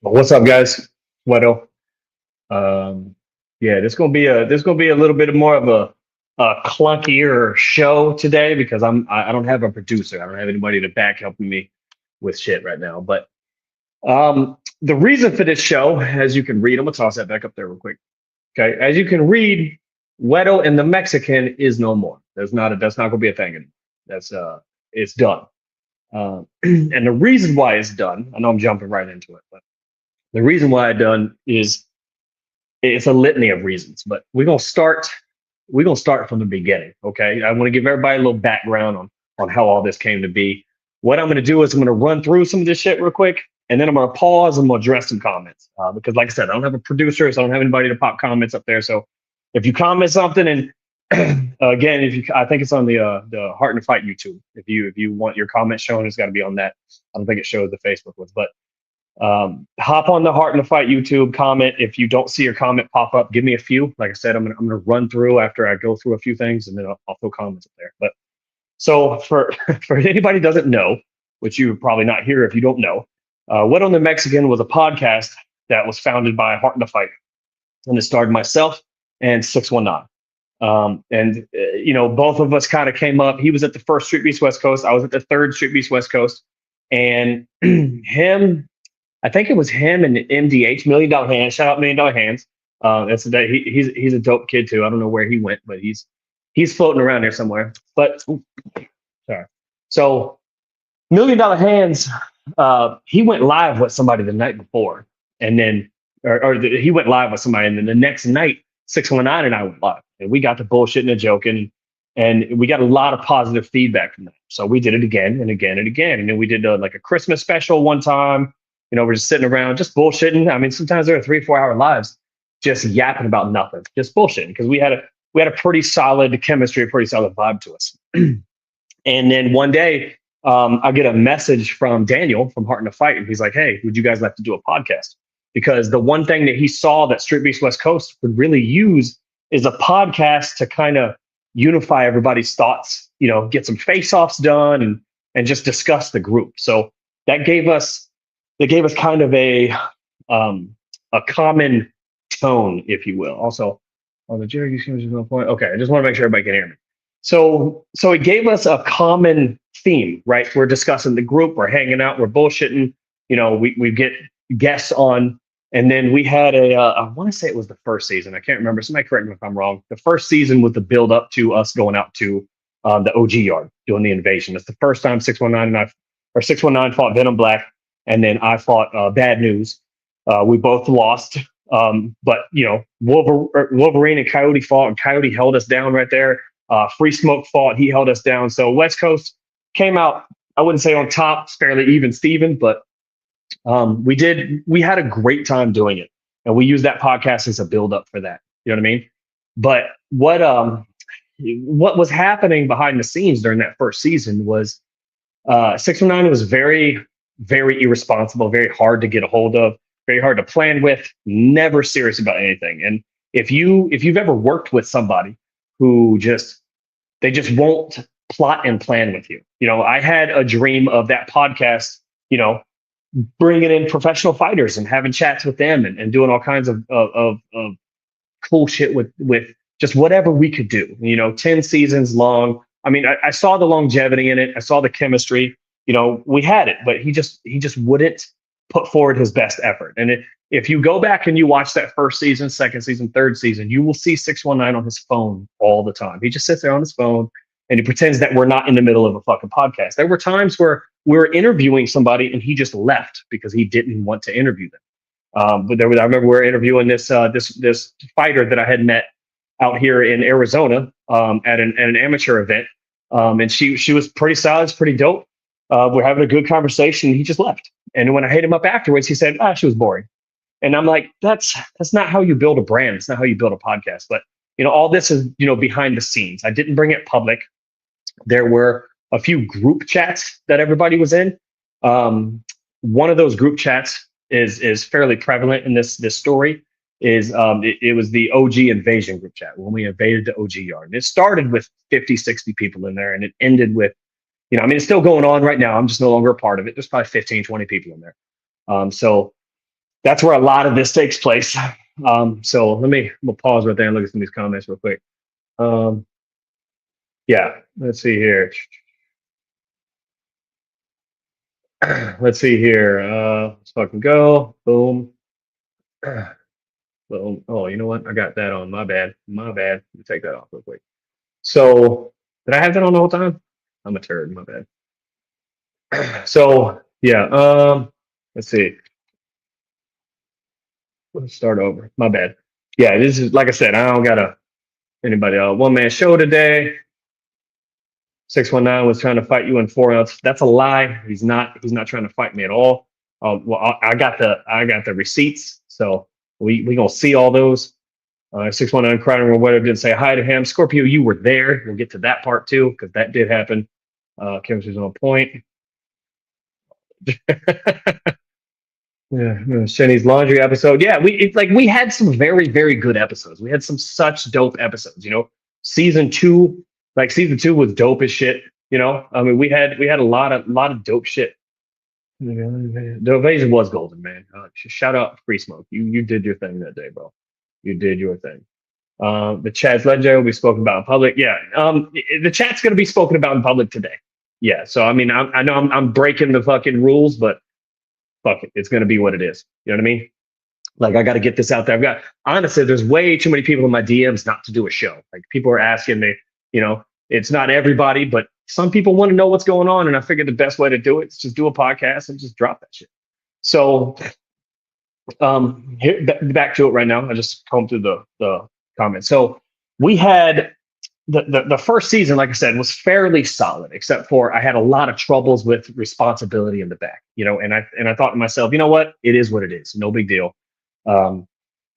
What's up, guys? Wero. Um, yeah, this gonna be a little bit more of a clunkier show today because I don't have a producer. I don't have anybody to back helping me with shit right now. But the reason for this show, as you can read, I'm gonna toss that back up there real quick. Okay, as you can read, Weddle and the Mexican is no more. That's not gonna be a thing anymore. That's it's done. And the reason why it's done, I know I'm jumping right into it, but the reason why it's done is it's a litany of reasons, but we're gonna start from the beginning. Okay. I want to give everybody a little background on how all this came to be. What I'm gonna do is I'm gonna run through some of this shit real quick, and then I'm gonna pause and I'm gonna address some comments. Because like I said, I don't have a producer, so I don't have anybody to pop comments up there. So if you comment something and again, if you I think it's on the Heart and Fight YouTube. If you want your comment shown, it's gotta be on that. I don't think it shows the Facebook ones, but hop on the Heart and the Fight YouTube, comment. If you don't see your comment pop up, give me a few. Like I said, I'm gonna run through after I go through a few things, and then I'll throw comments up there. But so for for anybody who doesn't know, which you're probably not here if you don't know, What on the Mexican was a podcast that was founded by Heart and the Fight, and it starred myself and 619. Both of us kind of came up. He was at the first Street Beast West Coast. I was at the third Street Beast West Coast, and him I think it was him and MDH, Million Dollar Hands. Shout out Million Dollar Hands. That's that he's a dope kid too. I don't know where he went, but he's floating around there somewhere. But sorry. So Million Dollar Hands, he went live with somebody the night before, and then he went live with somebody, and then the next night 619 and I went live, and we got to bullshitting and joking, and we got a lot of positive feedback from that. So we did it again and again and again, and then we did like a Christmas special one time. We're just sitting around, just bullshitting. I mean, sometimes there are 3-4 hour lives, just yapping about nothing, just bullshitting because we had a pretty solid chemistry, a pretty solid vibe to us. And then one day, I get a message from Daniel from Heart and the Fight, and he's like, "Hey, would you guys like to do a podcast?" Because the one thing that he saw that Street Beast West Coast would really use is a podcast to kind of unify everybody's thoughts. Get some face-offs done and just discuss the group. So that gave us kind of a common tone, if you will. Also, on the Jerry, you see no point. Okay, I just want to make sure everybody can hear me. So it gave us a common theme, right? We're discussing the group, we're hanging out, we're bullshitting. We get guests on, and then we had I want to say it was the first season. I can't remember. Somebody correct me if I'm wrong. The first season was the build up to us going out to the OG yard doing the invasion. It's the first time 619 fought Venom Black. And then I fought Bad News. We both lost. But, Wolverine and Coyote fought, and Coyote held us down right there. Free Smoke fought. He held us down. So West Coast came out, I wouldn't say on top, it's fairly even Steven, but we had a great time doing it. And we used that podcast as a build up for that. You know what I mean? But what was happening behind the scenes during that first season was 619 was very, very irresponsible, very hard to get a hold of, very hard to plan with, never serious about anything. And if you've ever worked with somebody who they just won't plot and plan with you. I had a dream of that podcast, bringing in professional fighters and having chats with them and doing all kinds of cool shit with just whatever we could do, 10 seasons long. I mean, I saw the longevity in it. I saw the chemistry. We had it, but he just wouldn't put forward his best effort. And if you go back and you watch that first season, second season, third season, you will see 619 on his phone all the time. He just sits there on his phone and he pretends that we're not in the middle of a fucking podcast. There were times where we were interviewing somebody and he just left because he didn't want to interview them. I remember we were interviewing this fighter that I had met out here in Arizona at an amateur event. And she was pretty solid, pretty dope. We're having a good conversation. He just left. And when I hit him up afterwards, he said, she was boring. And I'm like, that's not how you build a brand. It's not how you build a podcast. But, all this is, behind the scenes. I didn't bring it public. There were a few group chats that everybody was in. One of those group chats is fairly prevalent in this story. It was the OG invasion group chat when we invaded the OG yard. And it started with 50, 60 people in there, and it ended with, it's still going on right now. I'm just no longer a part of it. There's probably 15, 20 people in there. So That's where a lot of this takes place. So we'll pause right there and look at some of these comments real quick. Um, yeah, let's see here. Let's see here. Let's fucking go. Boom. Boom. Oh, you know what? I got that on. My bad. My bad. Let me take that off real quick. So, did I have that on the whole time? I'm a turd. My bad. So, yeah. Let's see. Let's start over. My bad. Yeah, this is like I said. I don't got anybody else. One man show today. 619 was trying to fight you in 4 ounce. That's a lie. He's not. He's not trying to fight me at all. Well, I got the receipts. So we gonna see all those. 619 Crowder or whatever didn't say hi to him. Scorpio, you were there. We'll get to that part too because that did happen. Chemistry's on point. Yeah, Shenny's laundry episode. Yeah, we had some very very good episodes. We had some such dope episodes. Season two, season two was dope as shit. I mean, we had a lot of dope shit. The invasion was golden, man. Shout out Free Smoke. You did your thing that day, bro. You did your thing. The chat's legendary will be spoken about in public. Yeah. The chat's going to be spoken about in public today. Yeah. So I mean, I know I'm breaking the fucking rules, but fuck it, it's going to be what it is. You know what I mean? Like I got to get this out there. Honestly, there's way too many people in my DMs not to do a show. Like people are asking me. It's not everybody, but some people want to know what's going on, and I figured the best way to do it is just do a podcast and just drop that shit. So back to it right now. I just combed through the comments. So we had the first season, like I said, was fairly solid, except for I had a lot of troubles with responsibility in the back, and I thought to myself, you know what? It is what it is. No big deal.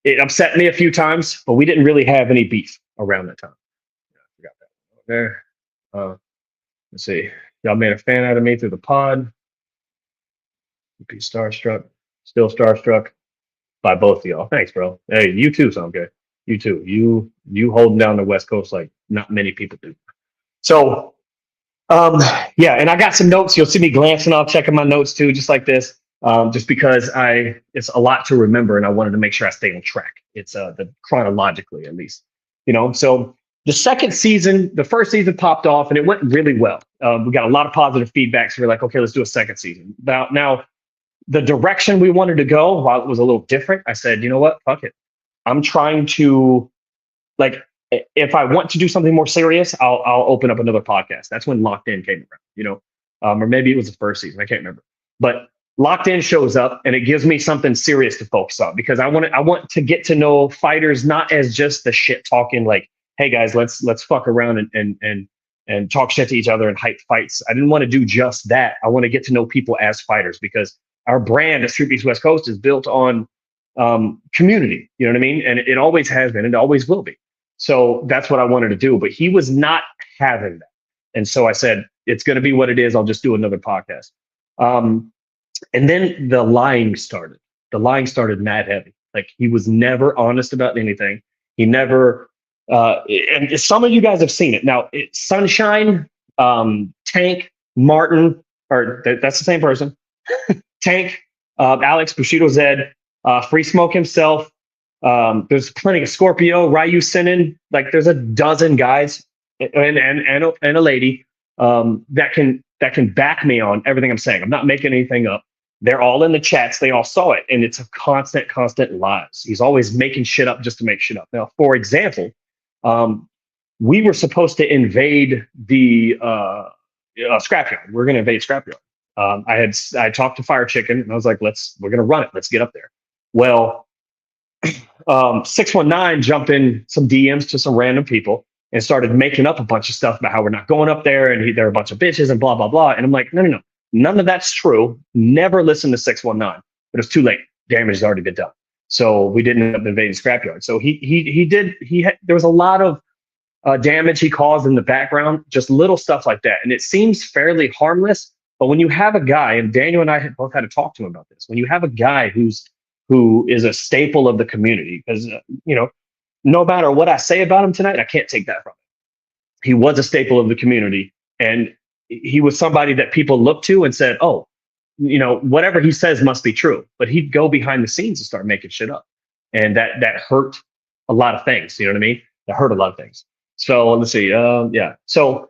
It upset me a few times, but we didn't really have any beef around that time. Yeah, I forgot that there. Let's see. Y'all made a fan out of me through the pod. Be starstruck. Still starstruck by both of y'all. Thanks, bro. Hey, you too, sound good. You too. You holding down the West Coast like not many people do. So, yeah, and I got some notes. You'll see me glancing off, checking my notes too, just like this. Just because it's a lot to remember, and I wanted to make sure I stay on track. It's the chronologically at least, So the first season popped off, and it went really well. We got a lot of positive feedback, so we're like, okay, let's do a second season. Now, the direction we wanted to go, while it was a little different, I said, you know what, fuck it. I'm trying to, if I want to do something more serious, I'll open up another podcast. That's when Locked In came around, or maybe it was the first season. I can't remember, but Locked In shows up and it gives me something serious to focus on because I want to get to know fighters, not as just the shit talking like, hey guys, let's fuck around and talk shit to each other and hype fights. I didn't want to do just that. I want to get to know people as fighters because our brand at Street Beats West Coast is built on community. You know what I mean? And it always has been and it always will be. So that's what I wanted to do. But he was not having that. And so I said, it's going to be what it is. I'll just do another podcast. And then the lying started. The lying started mad heavy. Like he was never honest about anything. He never, and some of you guys have seen it. Now, Sunshine, Tank, Martin, that's the same person. Tank, Alex, Bushido Zed, Free Smoke himself. There's plenty of Scorpio, Ryu Sinin. Like there's a dozen guys and a lady that can back me on everything I'm saying. I'm not making anything up. They're all in the chats. They all saw it, and it's a constant lies. He's always making shit up just to make shit up. Now, for example, we were supposed to invade the scrapyard. We're going to invade scrapyard. I talked to Fire Chicken and I was like, we're going to run it. Let's get up there. Well, 619 jumped in some DMs to some random people and started making up a bunch of stuff about how we're not going up there and they're a bunch of bitches and blah, blah, blah. And I'm like, no. None of that's true. Never listen to 619, but it's too late. Damage has already been done. So we didn't end up invading scrapyard. So there was a lot of damage he caused in the background, just little stuff like that. And it seems fairly harmless. But when you have a guy, and Daniel and I both had to talk to him about this, when you have a guy who is a staple of the community, because no matter what I say about him tonight, I can't take that from him. He was a staple of the community, and he was somebody that people looked to and said, "Oh, whatever he says must be true. But he'd go behind the scenes and start making shit up, and that hurt a lot of things. You know what I mean? That hurt a lot of things. So let's see. Yeah. So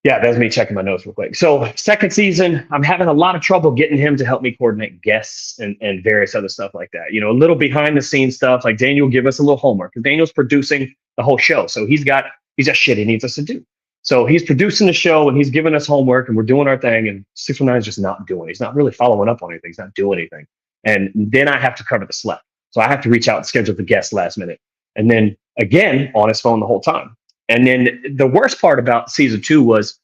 yeah, that's me checking my notes real quick. So second season, I'm having a lot of trouble getting him to help me coordinate guests and various other stuff like that. A little behind the scenes stuff. Like Daniel will give us a little homework because Daniel's producing the whole show. So he's got shit he needs us to do. So he's producing the show and he's giving us homework and we're doing our thing. And 619 is just not doing it. He's not really following up on anything. He's not doing anything. And then I have to cover the slack. So I have to reach out and schedule the guest last minute. And then again, on his phone the whole time. And then the worst part about season 2 was,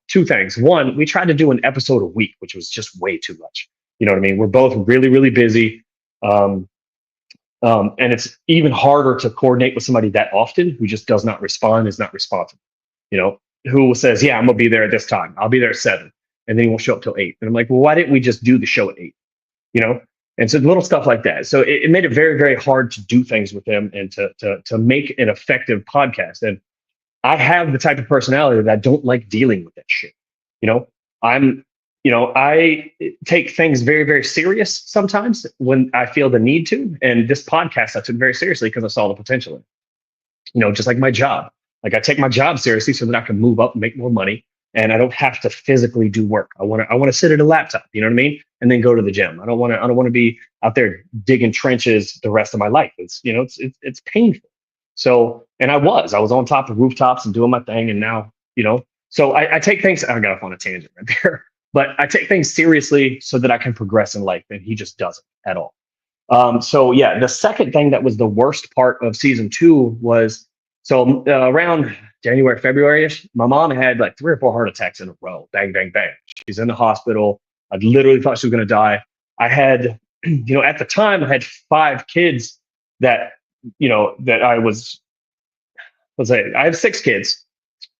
two things. One, we tried to do an episode a week, which was just way too much. You know what I mean? We're both really, really busy. And it's even harder to coordinate with somebody that often who just does not respond, is not responsive. Who says, yeah, I'm going to be there at this time. I'll be there at 7. And then he won't show up till 8. And I'm like, well, why didn't we just do the show at 8? And so little stuff like that. So it made it very, very hard to do things with him and to make an effective podcast. And I have the type of personality that I don't like dealing with that shit. I take things very, very serious sometimes when I feel the need to. And this podcast I took very seriously because I saw the potential in it. Just like my job. Like I take my job seriously so that I can move up and make more money. And I don't have to physically do work. I want to sit at a laptop, you know what I mean? And then go to the gym. I don't want to be out there digging trenches the rest of my life. It's painful. So, and I was on top of rooftops and doing my thing. And now, so I take things, I got off on a tangent right there, but I take things seriously so that I can progress in life. And he just doesn't at all. So yeah, the second thing that was the worst part of season 2 was, around January, February-ish, my mom had like 3 or 4 heart attacks in a row. Bang, bang, bang. She's in the hospital. I literally thought she was going to die. I had, at the time, I had 5 kids that, that I have 6 kids,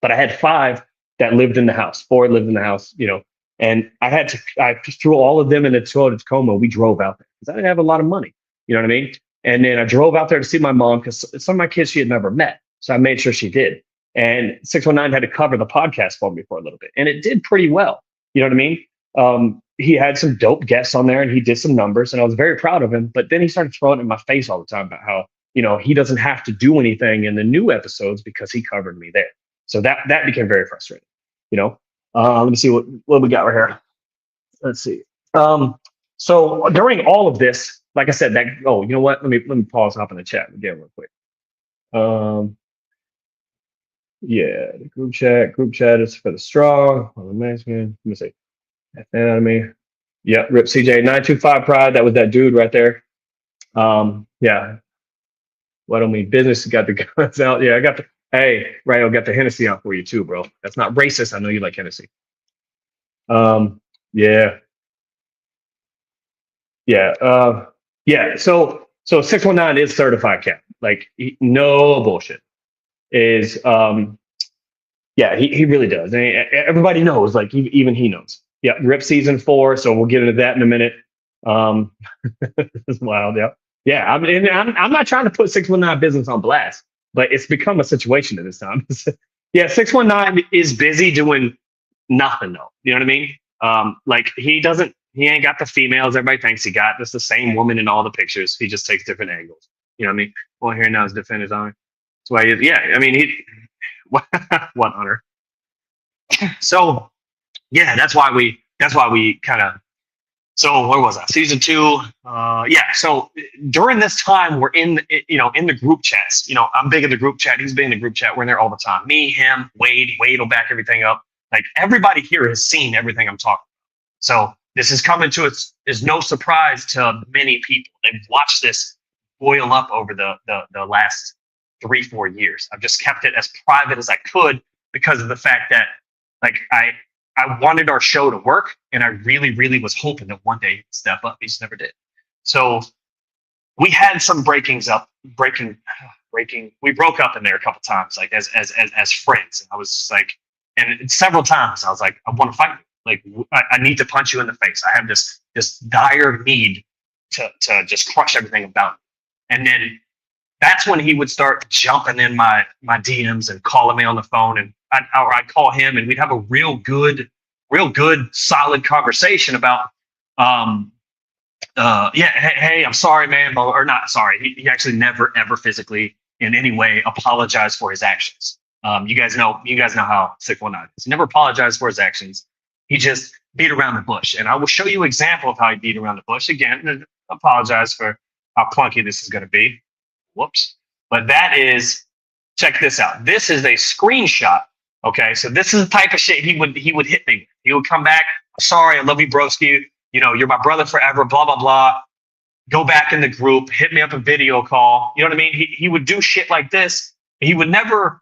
but I had 5 that lived in the house. 4 lived in the house, and I threw all of them in a Tacoma. We drove out there because I didn't have a lot of money. You know what I mean? And then I drove out there to see my mom because some of my kids she had never met. So I made sure she did. And 619 had to cover the podcast for me for a little bit. And it did pretty well. You know what I mean? He had some dope guests on there and he did some numbers and I was very proud of him. But then he started throwing it in my face all the time about how, he doesn't have to do anything in the new episodes because he covered me there. So that became very frustrating. Let me see what we got right here. Let's see. So during all of this, like I said, you know what? Let me pause, hop in the chat again real quick. Yeah, the group chat is for the strong. Let me see. Anatomy. Yeah, Rip CJ 925 Pride. That was that dude right there. Yeah. What do I mean? Business got the guns out. Yeah, hey, Rayo got the Hennessy out for you too, bro. That's not racist. I know you like Hennessy. Yeah. Yeah. Yeah. So 619 is certified cap. Like no bullshit. Is yeah, he really does. And everybody knows, like even he knows. Yeah, Rip season 4, so we'll get into that in a minute. It's wild, yeah. Yeah, I'm not trying to put 619 business on blast, but it's become a situation at this time. Yeah, 619 is busy doing nothing though. You know what I mean? Like he ain't got the females everybody thinks he got. It's the same woman in all the pictures. He just takes different angles. You know what I mean? Well, here now is defenders on. That's why I mean what honor. So yeah, that's why we kind of. So where was I? Season 2. Yeah. So during this time, we're in the group chats. I'm big in the group chat. He's big in the group chat. We're in there all the time. Me, him, Wade. Wade will back everything up. Like everybody here has seen everything I'm talking about. So this is coming to us is no surprise to many people. They've watched this boil up over the last 3-4 years. I've just kept it as private as I could because of the fact that like I wanted our show to work and I really, really was hoping that one day he'd step up. He just never did. So we had some breaking. We broke up in there a couple times, like as friends. And I was just like, and several times I was like, I want to fight you. Like I need to punch you in the face. I have this dire need to just crush everything about me. And then that's when he would start jumping in my DMs and calling me on the phone, and I'd call him, and we'd have a real good real good, solid conversation about, um, yeah, hey, I'm sorry, man, or not sorry. He actually never ever physically in any way apologized for his actions. You guys know how 619 is. He never apologized for his actions. He just beat around the bush, and I will show you an example of how he beat around the bush. Again, apologize for how clunky this is going to be. Whoops. But that is, check this out. This is a screenshot. Okay, so this is the type of shit he would hit me with. He would come back. Sorry, I love you, broski. You know, you're my brother forever. Blah blah blah. Go back in the group. Hit me up a video call. You know what I mean? He would do shit like this. He would never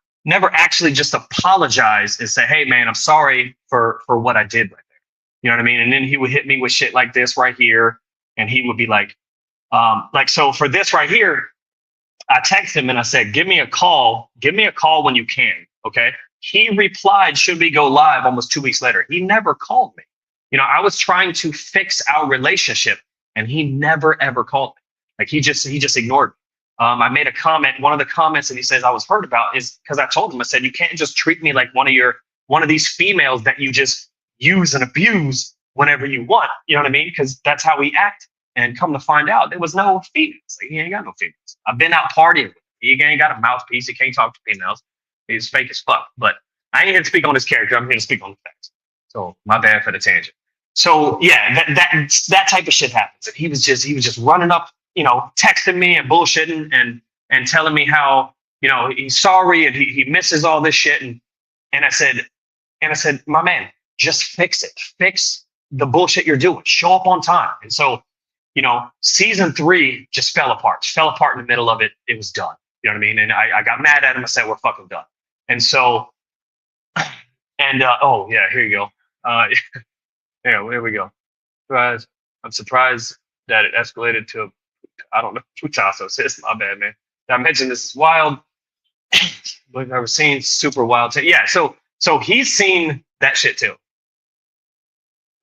actually just apologize and say, "Hey, man, I'm sorry for what I did right there." You know what I mean? And then he would hit me with shit like this right here, and he would be like so for this right here. I texted him and I said, give me a call when you can. Okay. He replied, should we go live almost 2 weeks later? He never called me. You know, I was trying to fix our relationship and he never, ever called me. Like he just ignored me. I made a comment. One of the comments that he says I was hurt about is because I told him, I said, you can't just treat me like one of these females that you just use and abuse whenever you want. You know what I mean? Because that's how we act. And come to find out, there was no females. Like, he ain't got no females. I've been out partying with him. He ain't got a mouthpiece. He can't talk to females. He's fake as fuck. But I ain't here to speak on his character. I'm here to speak on the facts. So my bad for the tangent. So yeah, that type of shit happens. And he was just running up, you know, texting me and bullshitting and telling me how, you know, he's sorry and he misses all this shit. And I said, my man, just fix it. Fix the bullshit you're doing. Show up on time. And so, you know, season 3 just fell apart in the middle of it. It was done. You know what I mean? And I got mad at him. I said, we're fucking done. And so, oh yeah, here you go. Yeah, here we go. I'm surprised that it escalated to, I don't know, Putasso says, my bad, man. Did I mention this is wild? But I've seen super wild. Yeah, so he's seen that shit too.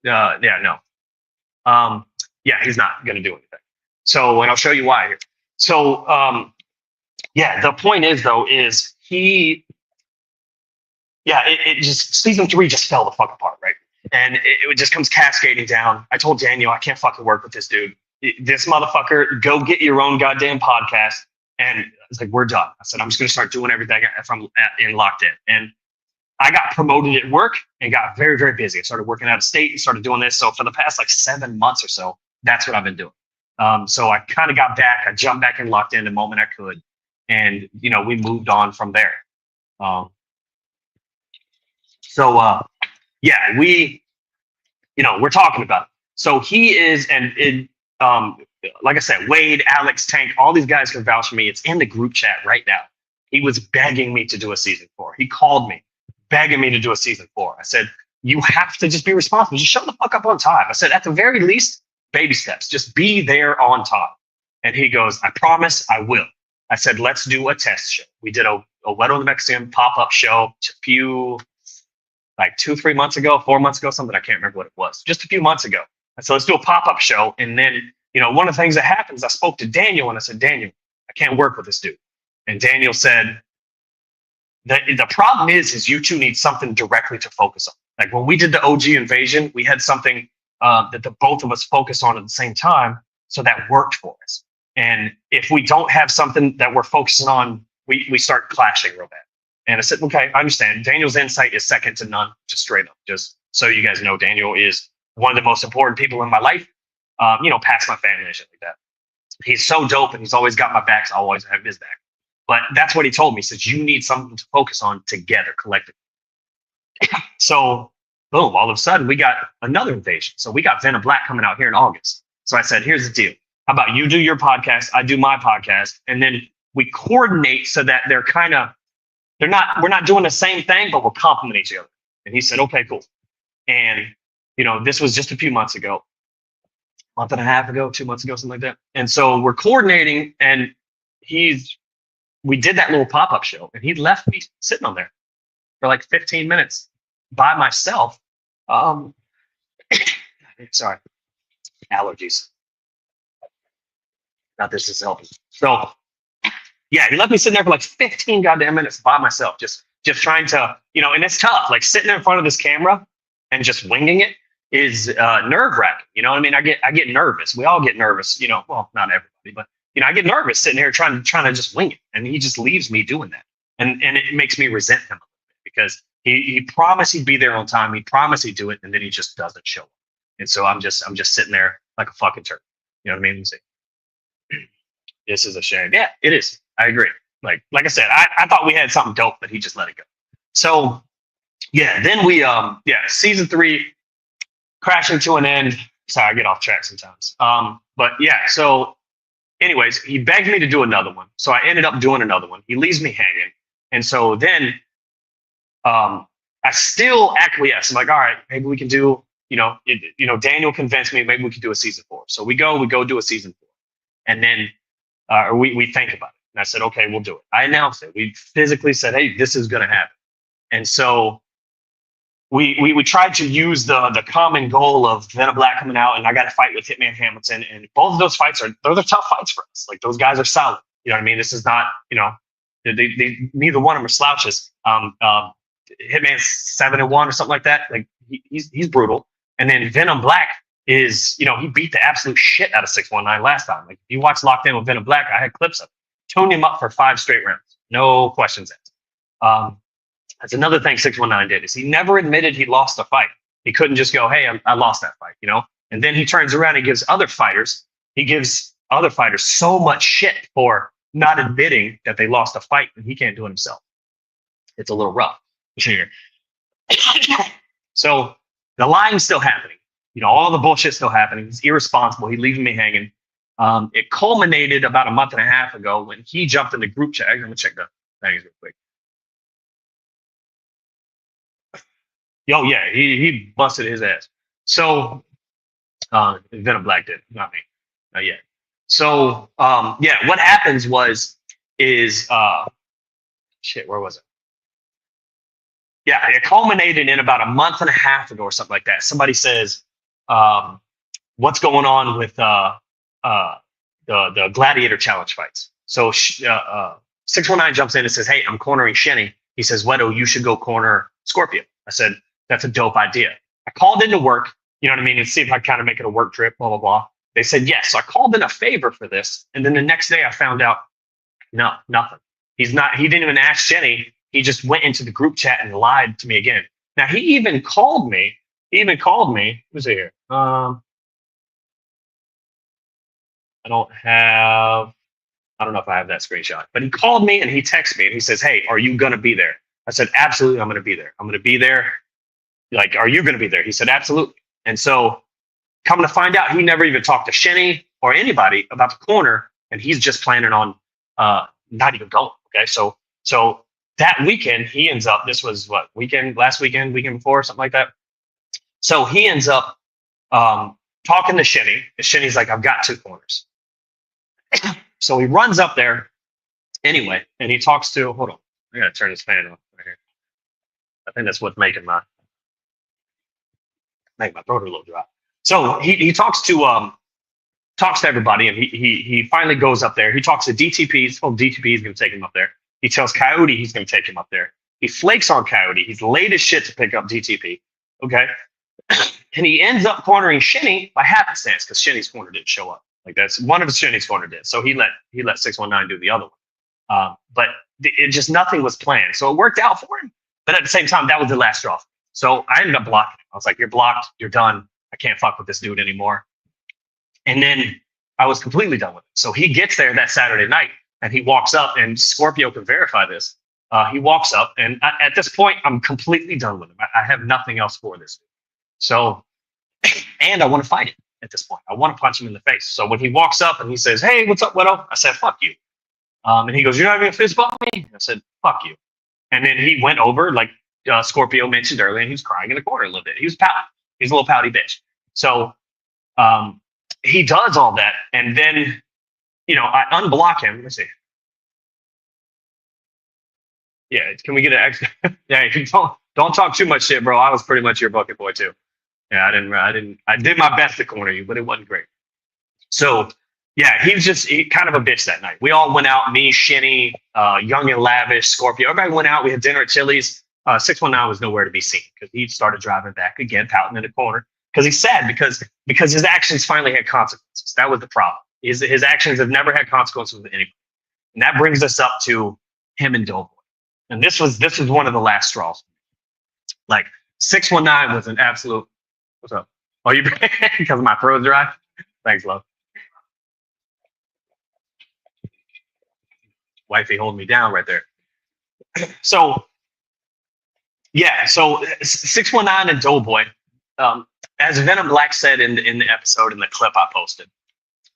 Yeah, no. Yeah, he's not going to do anything. So, and I'll show you why here. So, yeah, the point is though, is it just, season 3 just fell the fuck apart, right? And it just comes cascading down. I told Daniel, I can't fucking work with this dude. This motherfucker, go get your own goddamn podcast. And it's like, we're done. I said, I'm just going to start doing everything from in locked in. And I got promoted at work and got very, very busy. I started working out of state and started doing this. So for the past like 7 months or so, that's what I've been doing. So I kind of got back. I jumped back and locked in the moment I could. And, you know, we moved on from there. Yeah, we're talking about it. So he is, like I said, Wade, Alex, Tank, all these guys can vouch for me. It's in the group chat right now. He was begging me to do a season 4. He called me, begging me to do a season 4. I said, you have to just be responsible. Just show the fuck up on time. I said, at the very least, baby steps. Just be there on time. And he goes, I promise I will. I said, let's do a test show. We did a Wero in the Mexican pop-up show like 2-3 months ago, 4 months ago, something I can't remember what it was. Just a few months ago. And so let's do a pop-up show. And then, you know, one of the things that happens, I spoke to Daniel and I said, Daniel, I can't work with this dude. And Daniel said, the problem is you two need something directly to focus on. Like when we did the OG invasion, we had something that the both of us focused on at the same time. So that worked for us. And if we don't have something that we're focusing on, we start clashing real bad. And I said, okay, I understand. Daniel's insight is second to none, just straight up. Just so you guys know, Daniel is one of the most important people in my life, you know, past my family and shit like that. He's so dope and he's always got my back. So I always have his back. But that's what he told me. He says, you need something to focus on together, collectively. So, boom, all of a sudden we got another invasion. So we got Venom Black coming out here in August. So I said, here's the deal. How about you do your podcast, I do my podcast, and then we coordinate so that we're not doing the same thing, but we'll complement each other. And he said, okay, cool. And, you know, this was just a few months ago, month and a half ago, 2 months ago, something like that. And so we're coordinating and we did that little pop-up show and he left me sitting on there for like 15 minutes by myself. Sorry, allergies. Not this is helping. So yeah, he left me sitting there for like 15 goddamn minutes by myself, just trying to, you know, and it's tough, like sitting in front of this camera and just winging it is nerve wracking. You know what I mean? I get nervous. We all get nervous. You know, well, not everybody, but you know, I get nervous sitting here trying to just wing it, and he just leaves me doing that, and it makes me resent him a little bit because he promised he'd be there on time. He promised he'd do it, and then he just doesn't show up. And so I'm just sitting there like a fucking turkey. You know what I mean? This is a shame. Yeah, it is. I agree. Like I said, I thought we had something dope, but he just let it go. So yeah, then we season 3 crashing to an end. Sorry, I get off track sometimes. But yeah, so anyways, he begged me to do another one. So I ended up doing another one. He leaves me hanging. And so then I still acquiesce. I'm like, all right, maybe we can do, Daniel convinced me maybe we could do a season 4. So we go do a season 4. And then we think about it. And I said, okay, we'll do it. I announced it. We physically said, hey, this is going to happen. And so we tried to use the common goal of Venom Black coming out, and I got to fight with Hitman Hamilton. And both of those fights those are tough fights for us. Like, those guys are solid. You know what I mean? This is not, they neither one of them are slouches. Hitman's 7-1 or something like that. Like, he's brutal. And then Venom Black is, he beat the absolute shit out of 619 last time. Like, if you watch Locked In with Venom Black, I had clips of it. Tuned him up for 5 straight rounds. No questions asked. That's another thing 619 did, is he never admitted he lost a fight. He couldn't just go, hey, I lost that fight, And then he turns around and gives other fighters so much shit for not admitting that they lost a fight, and he can't do it himself. It's a little rough. So the lying's still happening. All the bullshit's still happening. He's irresponsible. He's leaving me hanging. It culminated about a month and a half ago when he jumped in the group chat. I'm going to check the things real quick. Oh, yeah, he busted his ass. So Venom Black did, not me. Not yet. So, what happens is where was it? Yeah, it culminated in about a month and a half ago or something like that. Somebody says, what's going on with the Gladiator Challenge fights? So 619 jumps in and says, hey, I'm cornering Shenny. He says, Wero, you should go corner Scorpio. I said, that's a dope idea. I called into work, you know what I mean, and see if I could kind of make it a work trip, blah, blah, blah. They said yes. So I called in a favor for this. And then the next day I found out, no, nothing. He didn't even ask Jenny. He just went into the group chat and lied to me again. Now, he even called me. Who's here? I don't know if I have that screenshot, but he called me and he texted me and he says, hey, are you going to be there? I said, absolutely, I'm going to be there. I'm going to be there. Like, are you going to be there? He said, absolutely. And so, come to find out, he never even talked to Shenny or anybody about the corner, and he's just planning on not even going. Okay, so that weekend he ends up. This was last weekend before, something like that. So he ends up talking to Shenny, and Shenny's like, I've got 2 corners. So he runs up there anyway, and he talks to. Hold on, I gotta turn this fan off right here. I think that's what's making my throat a little dry. So he talks to everybody, and he finally goes up there. He talks to DTP. He's told DTP he's going to take him up there. He tells Coyote he's going to take him up there. He flakes on Coyote. He's late as shit to pick up DTP. Okay, and he ends up cornering Shenny by happenstance because Shenny's corner didn't show up. Like, that's one of Shenny's corner did. So he let 619 do the other one. But it just, nothing was planned. So it worked out for him. But at the same time, that was the last straw. So I ended up blocking him. I was like, you're blocked. You're done. I can't fuck with this dude anymore. And then I was completely done with it. So he gets there that Saturday night and he walks up, and Scorpio can verify this. He walks up, and at this point, I'm completely done with him. I have nothing else for this. So, and I want to fight him at this point. I want to punch him in the face. So when he walks up and he says, hey, what's up, Wero? I said, fuck you. And he goes, you're not even going to fist bump me? I said, fuck you. And then he went over, like Scorpio mentioned earlier, and he was crying in the corner a little bit. He was pouting. He's a little pouty bitch. So he does all that, and then, I unblock him. Let me see. Yeah, can we get an extra? Yeah, if you don't talk too much shit, bro. I was pretty much your bucket boy too. Yeah, I did my best to corner you, but it wasn't great. So yeah, he kind of a bitch that night. We all went out, me, Shenny, Young and Lavish, Scorpio. Everybody went out. We had dinner at Chili's. 619 was nowhere to be seen because he started driving back again, pouting in the corner because he's sad because his actions finally had consequences. That was the problem. His actions have never had consequences with anybody, and that brings us up to him and Doughboy. And this was one of the last straws. Like 619 was an absolute. What's up? Oh, you because my throat's dry. Thanks, love. Wifey holding me down right there. So, yeah. So 619 and Doughboy, as Venom Black said in the episode in the clip I posted,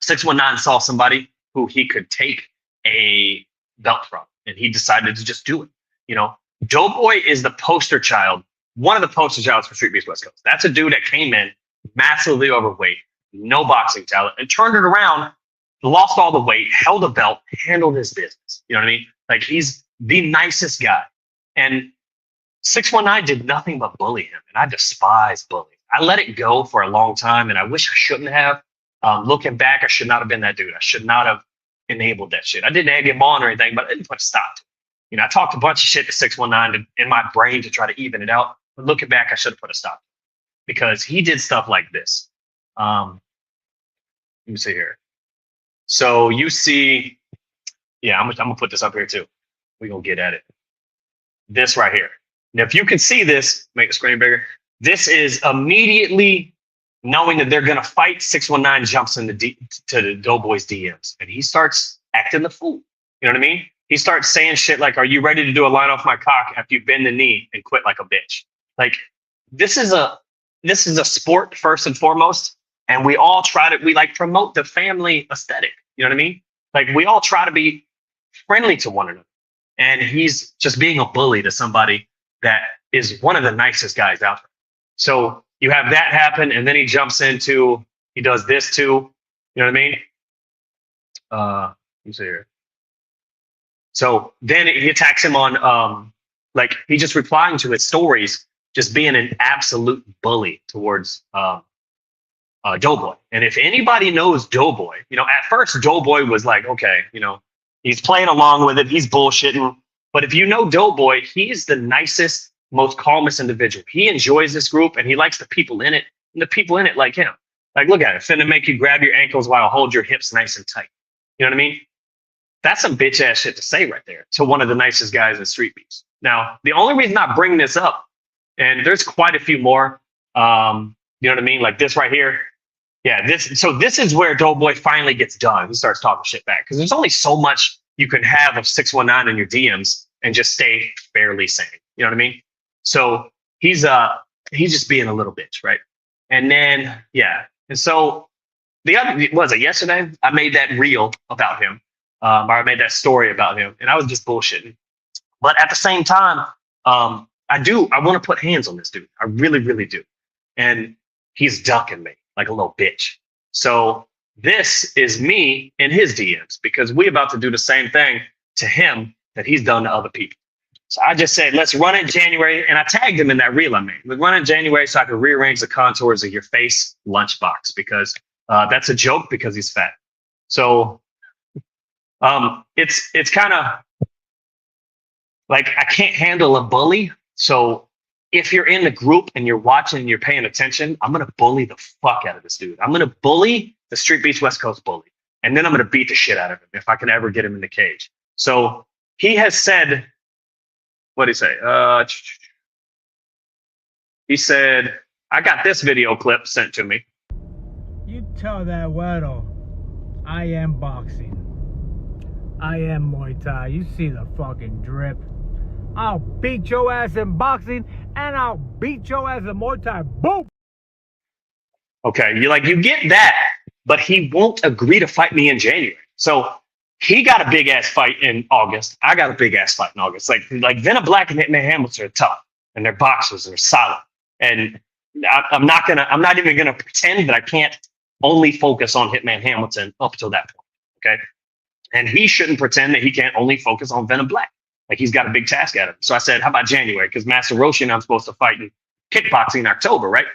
619 saw somebody who he could take a belt from, and he decided to just do it. You know, Doughboy is the poster child, one of the poster childs for Street Beast West Coast. That's a dude that came in massively overweight, no boxing talent, and turned it around, lost all the weight, held a belt, handled his business. You know what I mean? Like, he's the nicest guy. And 619 did nothing but bully him, and I despise bullying. I let it go for a long time, and I wish I shouldn't have. Looking back, I should not have been that dude. I should not have enabled that shit. I didn't egg him on or anything, but I didn't put a stop to it. You know, I talked a bunch of shit to 619 in my brain to try to even it out. But looking back, I should have put a stop to it because he did stuff like this. Let me see here. So you see, yeah, I'm gonna put this up here too. We're gonna get at it. This right here. Now, if you can see this, make the screen bigger. This is immediately knowing that they're gonna fight. 619 jumps into to the Doughboy's DMs, and he starts acting the fool. You know what I mean? He starts saying shit like, "Are you ready to do a line off my cock after you bend the knee and quit like a bitch?" Like, this is a sport first and foremost, and we all we like promote the family aesthetic. You know what I mean? Like, we all try to be friendly to one another, and he's just being a bully to somebody that is one of the nicest guys out there. So you have that happen, and then he jumps into, he does this too. You know what I mean? Let me see here. So then he attacks him on, like, he just replying to his stories, just being an absolute bully towards Doughboy. And if anybody knows Doughboy, you know, at first Doughboy was like, okay, you know, he's playing along with it, he's bullshitting. But if you know Doughboy, he's the nicest, most calmest individual. He enjoys this group, and he likes the people in it, and the people in it like him. Like, look at it, finna make you grab your ankles while I hold your hips nice and tight. You know what I mean? That's some bitch ass shit to say right there to one of the nicest guys in Street Beast. Now, the only reason I bring this up, and there's quite a few more, you know what I mean? Like this right here. Yeah, this is where Doughboy finally gets done. He starts talking shit back because there's only so much you can have of 619 in your DMs and just stay fairly sane. You know what I mean? So he's just being a little bitch, right? And then, yeah. And so the other, was it yesterday? I made that reel about him. Or I made that story about him, and I was just bullshitting. But at the same time, I want to put hands on this dude. I really, really do. And he's ducking me like a little bitch. So this is me in his DMs because we're about to do the same thing to him that he's done to other people. So I just said, let's run it in January. And I tagged him in that reel I made. Let's run it in January so I can rearrange the contours of your face lunchbox because that's a joke because he's fat. So it's kind of like, I can't handle a bully. So if you're in the group and you're watching and you're paying attention, I'm going to bully the fuck out of this dude. I'm going to bully the Street Beast West Coast bully. And then I'm going to beat the shit out of him if I can ever get him in the cage. So he has said, what did he say? He said, I got this video clip sent to me. You tell that Wero, I am boxing. I am Muay Thai. You see the fucking drip. I'll beat your ass in boxing and I'll beat your ass in Muay Thai. Boom! Okay, you get that, but he won't agree to fight me in January. So he got a big ass fight in August. I got a big ass fight in August. Like Venom Black and Hitman Hamilton are tough, and their boxers are solid. And I'm not even gonna pretend that I can't only focus on Hitman Hamilton up until that point. Okay, and he shouldn't pretend that he can't only focus on Venom Black. Like, he's got a big task at him. So I said, how about January? Because Master Roshi and I'm supposed to fight in kickboxing in October, right?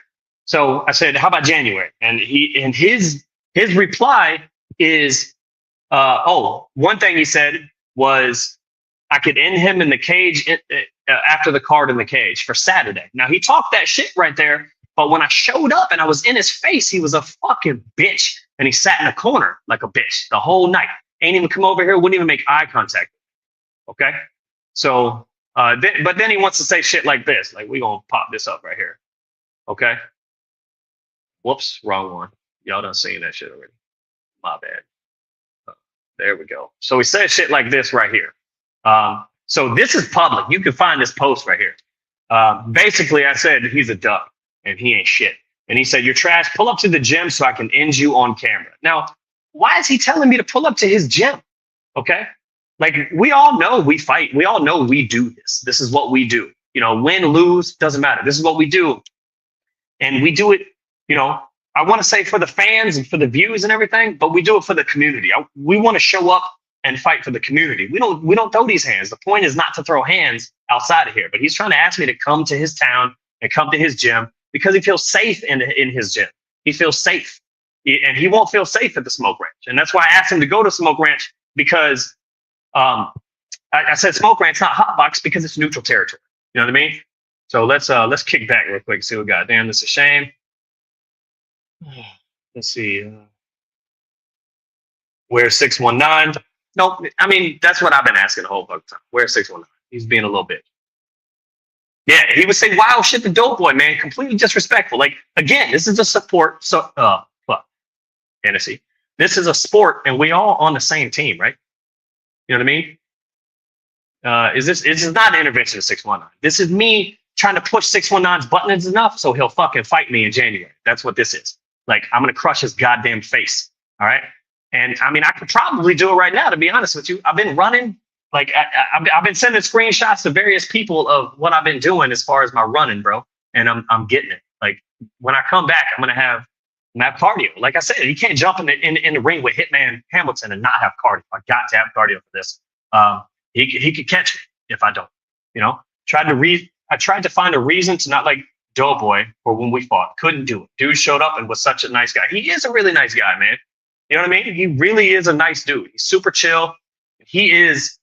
So I said, how about January? And his reply is, one thing he said was, I could end him in the cage after the card in the cage for Saturday. Now he talked that shit right there, but when I showed up and I was in his face, he was a fucking bitch, and he sat in a corner like a bitch the whole night. Ain't even come over here, wouldn't even make eye contact. Okay, so but then he wants to say shit like this, like we gonna pop this up right here. Okay, whoops, wrong one. Y'all done seen that shit already. My bad. There we go. So he says shit like this right here. So this is public. You can find this post right here. Basically, I said he's a duck and he ain't shit. And he said, "You're trash. Pull up to the gym so I can end you on camera." Now, why is he telling me to pull up to his gym? Okay. Like, we all know we fight. We all know we do this. This is what we do. You know, win, lose, doesn't matter. This is what we do. And we do it, you know, I want to say for the fans and for the views and everything, but we do it for the community. We want to show up and fight for the community. We don't throw these hands. The point is not to throw hands outside of here. But he's trying to ask me to come to his town and come to his gym because he feels safe in his gym. He feels safe. And he won't feel safe at the Smoke Ranch. And that's why I asked him to go to Smoke Ranch because I said Smoke Ranch, not Hotbox, because it's neutral territory. You know what I mean? So let's kick back real quick and see what we got. Damn, this is a shame. Let's see. Where's 619? No, I mean, that's what I've been asking the whole fucking time. Where's 619? He's being a little bitch. Yeah, he would say, "Wow, shit, the dope boy, man, completely disrespectful." Like, again, this is a support. So, Hennessy. This is a sport, and we all on the same team, right? You know what I mean? This is not an intervention of 619. This is me trying to push 619's buttons enough so he'll fucking fight me in January. That's what this is. Like, I'm gonna crush his goddamn face. All right. And I mean, I could probably do it right now, to be honest with you. I've been running. Like, I've been sending screenshots to various people of what I've been doing as far as my running, bro. And I'm getting it. Like, when I come back, I'm gonna have cardio. Like I said, you can't jump in the ring with Hitman Hamilton and not have cardio. I got to have cardio for this. He could catch me if I don't. You know, I tried to find a reason to not like Doughboy for when we fought. Couldn't do it. Dude showed up and was such a nice guy. He is a really nice guy, man. You know what I mean? He really is a nice dude. He's super chill. He is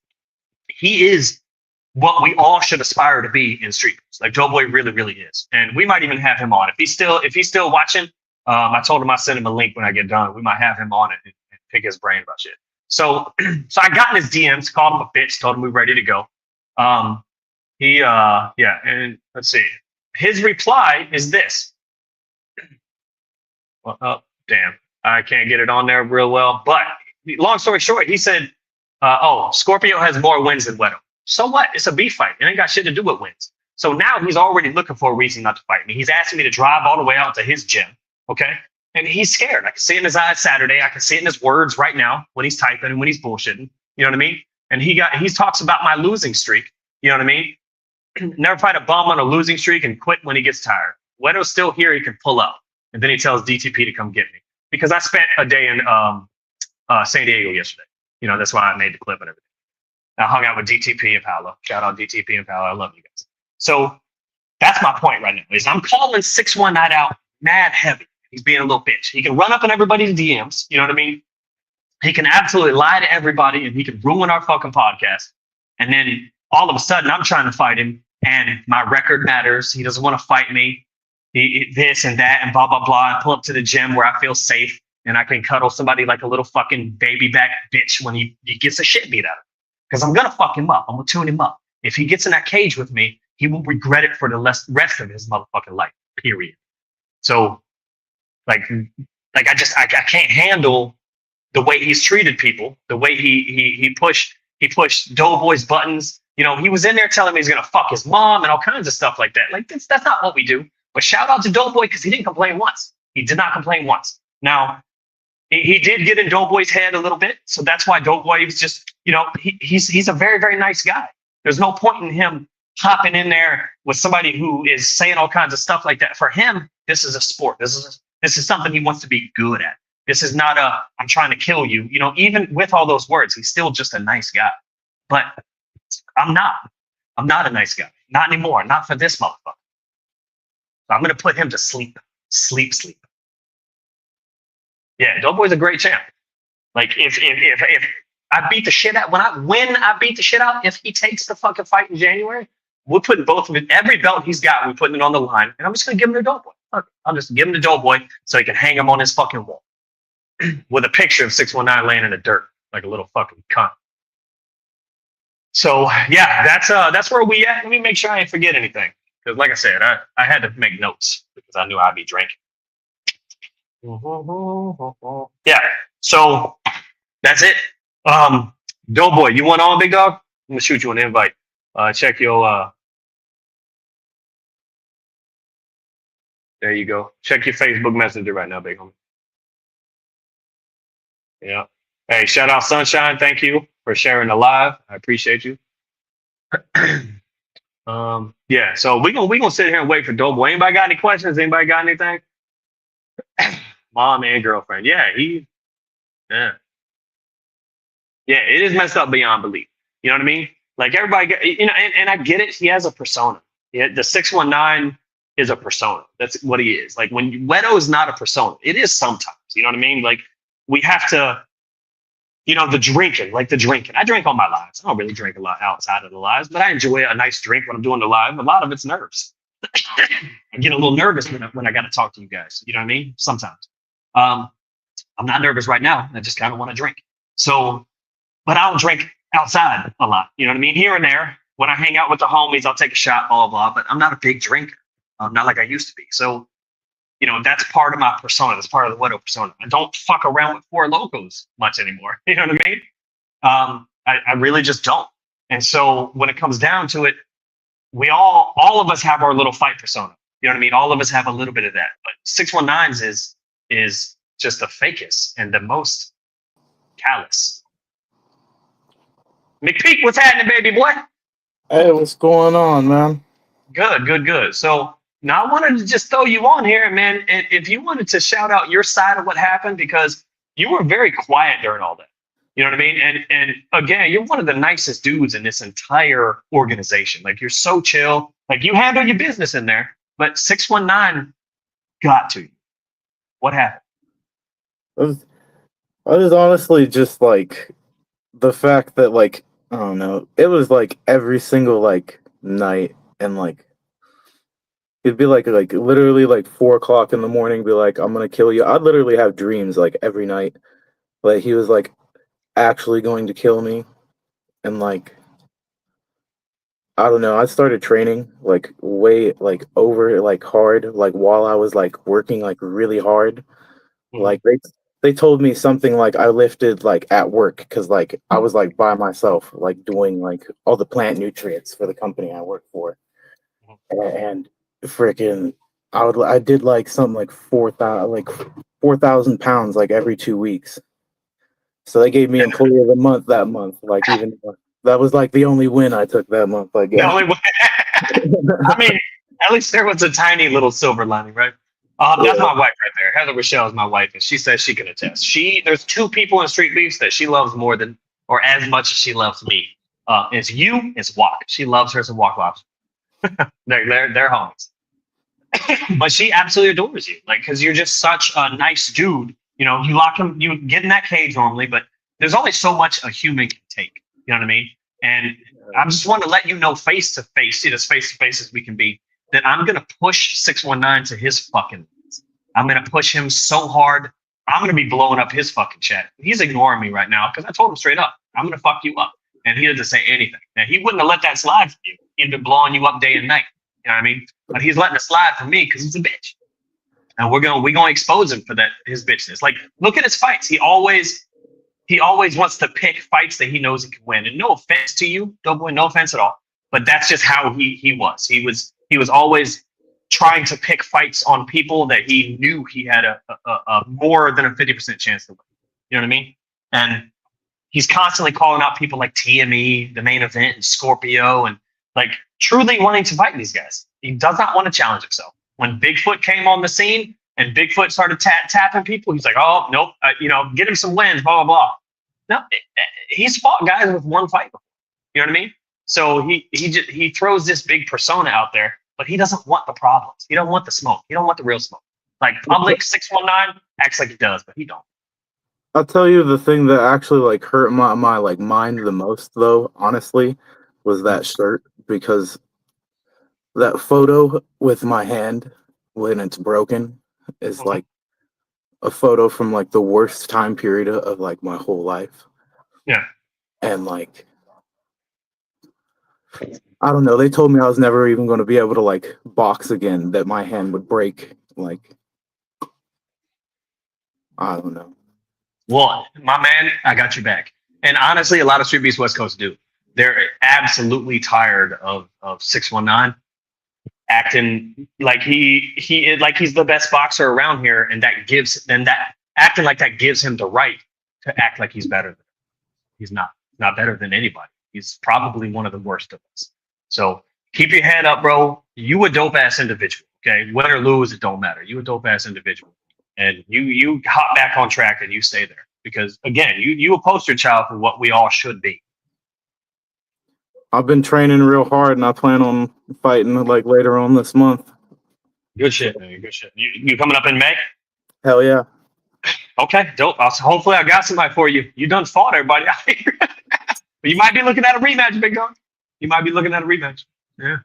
what we all should aspire to be in street. Like, Doughboy really, really is. And we might even have him on. If he's still watching, I told him I send him a link when I get done. We might have him on it and pick his brain about shit. So I got in his DMs, called him a bitch, told him we were ready to go. And let's see. His reply is this. Well, oh, damn. I can't get it on there real well. But long story short, he said, Scorpio has more wins than Wero. So what? It's a beef fight. It ain't got shit to do with wins. So now he's already looking for a reason not to fight me. He's asking me to drive all the way out to his gym. Okay. And he's scared. I can see it in his eyes Saturday. I can see it in his words right now when he's typing and when he's bullshitting. You know what I mean? And he talks about my losing streak. You know what I mean? Never fight a bum on a losing streak and quit when he gets tired. Wero's still here. He can pull up. And then he tells DTP to come get me. Because I spent a day in San Diego yesterday. You know, that's why I made the clip and everything. I hung out with DTP and Paolo. Shout out DTP and Paolo. I love you guys. So that's my point right now. Is I'm calling 619 out mad heavy. He's being a little bitch. He can run up on everybody's DMs. You know what I mean? He can absolutely lie to everybody and he can ruin our fucking podcast. And then all of a sudden I'm trying to fight him and my record matters. He doesn't want to fight me. This and that and blah, blah, blah. I pull up to the gym where I feel safe and I can cuddle somebody like a little fucking baby back bitch when he gets the shit beat out of him. Because I'm going to fuck him up. I'm going to tune him up. If he gets in that cage with me, he will regret it for the rest of his motherfucking life, period. So, like I can't handle the way he's treated people, the way he pushed Doughboy's buttons. You know, he was in there telling me he's gonna fuck his mom and all kinds of stuff like that. Like that's not what we do. But shout out to Doughboy because he didn't complain once. He did not complain once. Now, he did get in Doughboy's head a little bit, so that's why Doughboy was just, you know, he's a very, very nice guy. There's no point in him hopping in there with somebody who is saying all kinds of stuff like that. For him, this is a sport. This is something he wants to be good at. This is not I'm trying to kill you. You know, even with all those words, he's still just a nice guy. But I'm not a nice guy. Not anymore. Not for this motherfucker. So I'm going to put him to sleep. Sleep. Yeah, Doughboy's a great champ. Like, if I beat the shit out, when I beat the shit out, if he takes the fucking fight in January, we're putting both of it, every belt he's got, we're putting it on the line, and I'm just gonna give him the Doughboy. Fuck it. I'll just give him the Doughboy so he can hang him on his fucking wall with a picture of 619 laying in the dirt like a little fucking cunt. So yeah, that's where we at. Let me make sure I ain't forget anything. Because like I said, I had to make notes because I knew I'd be drinking. Yeah. So that's it. Doughboy, you want on, big dog? I'm gonna shoot you an invite. Check your there you go. Check your Facebook Messenger right now, big homie. Yeah. Hey, shout out Sunshine. Thank you for sharing the live. I appreciate you. Yeah, so we gonna sit here and wait for Doughboy. Anybody got any questions? Anybody got anything? Mom and girlfriend. Yeah, yeah. Yeah, it is messed up beyond belief. You know what I mean? Like everybody, and I get it. He has a persona. Yeah, the 619 is a persona. That's what he is. Like when Wero is not a persona. It is sometimes. You know what I mean? Like we have to, the drinking. I drink on my lives. I don't really drink a lot outside of the lives, but I enjoy a nice drink when I'm doing the live. A lot of it's nerves. I get a little nervous when I got to talk to you guys. You know what I mean? Sometimes. I'm not nervous right now. I just kind of want to drink. So, but I don't drink outside a lot. You know what I mean? Here and there, when I hang out with the homies, I'll take a shot, blah, blah, blah. But I'm not a big drinker. Not like I used to be. So, that's part of my persona. That's part of the Wero persona. I don't fuck around with Four Locos much anymore. You know what I mean? I really just don't. And so when it comes down to it, we all of us have our little fight persona. You know what I mean? All of us have a little bit of that. But 619's is just the fakest and the most callous. McPeak, what's happening, baby boy? Hey, what's going on, man? Good. So now I wanted to just throw you on here, man. And if you wanted to shout out your side of what happened, because you were very quiet during all that. You know what I mean? And again, you're one of the nicest dudes in this entire organization. Like you're so chill. Like you handle your business in there, but 619 got to you. What happened? I was honestly just like the fact that like I don't know. It was like every single like night, and like it'd be like literally like 4 o'clock in the morning. Be like, I'm gonna kill you. I'd literally have dreams like every night. Like he was like actually going to kill me, and like I don't know. I started training like way like over like hard like while I was like working like really hard. Like they told me something like I lifted like at work because like I was like by myself like doing like all the plant nutrients for the company I work for, and freaking I did like something like 4,000 pounds like every 2 weeks. So they gave me employee of the month that month. Like even that was like the only win I took that month. I guess. The only win. I mean, at least there was a tiny little silver lining, right? That's my wife right there. Heather Rochelle is my wife, and she says she can attest. There's two people in Street Beefs that she loves more than, or as much as she loves me. It's you, it's Walk. She loves her some Walk Lops. they're homies. But she absolutely adores you, like, because you're just such a nice dude. You lock him, you get in that cage normally, but there's only so much a human can take. You know what I mean? And I just want to let you know, face to face, as face to face as we can be, that I'm going to push 619 to his fucking limits. I'm going to push him so hard. I'm going to be blowing up his fucking chat. He's ignoring me right now because I told him straight up, I'm going to fuck you up. And he doesn't say anything. Now, he wouldn't have let that slide for you. He'd been blowing you up day and night. You know what I mean? But he's letting it slide for me because he's a bitch. And we're gonna expose him for that, his bitchness. Like, look at his fights. He always wants to pick fights that he knows he can win. And no offense to you, Doughboy, no offense at all. But that's just how he was. He was always trying to pick fights on people that he knew he had a more than a 50% chance to win. You know what I mean? And he's constantly calling out people like TME, the main event, and Scorpio, and like truly wanting to fight these guys. He does not want to challenge himself. When Bigfoot came on the scene and Bigfoot started tapping people, he's like, oh, nope, get him some wins, blah, blah, blah. No, he's fought guys with one fight before. You know what I mean? So he throws this big persona out there, but he doesn't want the problems. He don't want the smoke. He don't want the real smoke. Like public 619 acts like he does, but he don't. I'll tell you the thing that actually like hurt my like mind the most though, honestly, was that shirt, because that photo with my hand when it's broken is Mhm. like a photo from like the worst time period of like my whole life. Yeah. And like, I don't know, they told me I was never even going to be able to like box again, that my hand would break. Like, I don't know. Well, my man, I got your back. And honestly, a lot of Street Beast West Coast do. They're absolutely tired of 619 acting like like he's the best boxer around here, and that acting like that gives him the right to act like he's better than him. He's not better than anybody. He's probably one of the worst of us. So keep your head up, bro. You a dope ass individual. Okay, win or lose, it don't matter. You a dope ass individual, and you hop back on track and you stay there because again, you a poster child for what we all should be. I've been training real hard and I plan on fighting like later on this month. Good shit, man. Good shit. You coming up in May? Hell yeah. Okay, dope. Hopefully, I got somebody for you. You done fought everybody out here. But you might be looking at a rematch, big dog. You might be looking at a rematch. Yeah.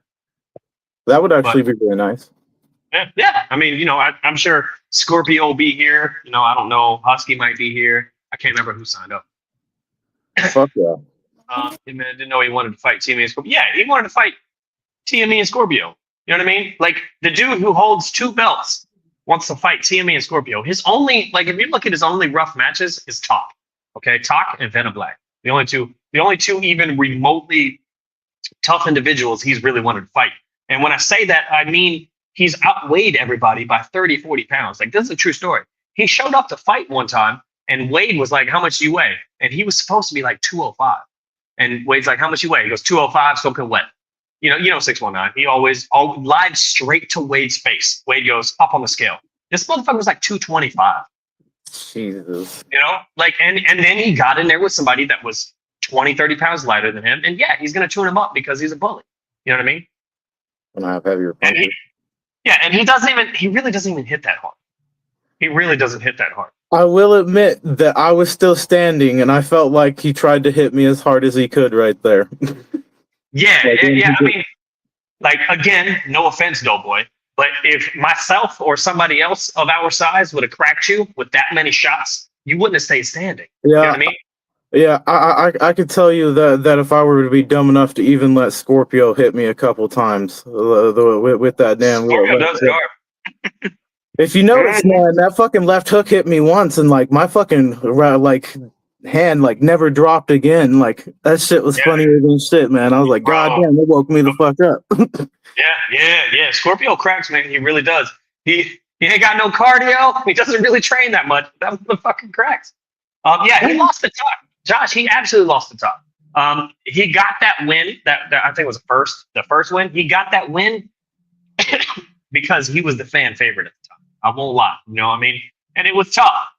That would actually be really nice. Yeah. I mean, I'm sure Scorpio will be here. I don't know. Husky might be here. I can't remember who signed up. Fuck yeah. Man, I didn't know he wanted to fight TME and Scorpio. Yeah, he wanted to fight TME and Scorpio. You know what I mean? Like the dude who holds 2 belts wants to fight TME and Scorpio. His only, like, if you look at his only rough matches, is Talk. Okay, Talk and Venom Black. The only two even remotely tough individuals he's really wanted to fight. And when I say that, I mean he's outweighed everybody by 30, 40 pounds. Like, this is a true story. He showed up to fight one time, and Wade was like, "How much do you weigh?" And he was supposed to be like 205. And Wade's like, "How much you weigh?" He goes, 205, soaking wet. 619. He always lied straight to Wade's face. Wade goes, "Up on the scale." This motherfucker was like 225. Jesus. And then he got in there with somebody that was 20, 30 pounds lighter than him. And yeah, he's going to tune him up because he's a bully. You know what I mean? And I have heavier And punches. he really doesn't even hit that hard. He really doesn't hit that hard. I will admit that I was still standing and I felt like he tried to hit me as hard as he could right there. Yeah. Like, I mean, like, again, no offense, Doughboy, but if myself or somebody else of our size would have cracked you with that many shots, you wouldn't have stayed standing. Yeah. You know what I mean? Yeah, I could tell you that if I were to be dumb enough to even let Scorpio hit me a couple times with that damn Scorpio does guard. If you notice, man, that fucking left hook hit me once, and like my fucking like hand like never dropped again. Like that shit was funnier than shit, man. I was like, God damn, that woke me the fuck up. Yeah. Scorpio cracks, man. He really does. He ain't got no cardio. He doesn't really train that much. That motherfucking cracks. He lost the top. Josh, he absolutely lost the top. He got that win. That I think was the first win. He got that win because he was the fan favorite at the time. I won't lie. You know what I mean? And it was tough.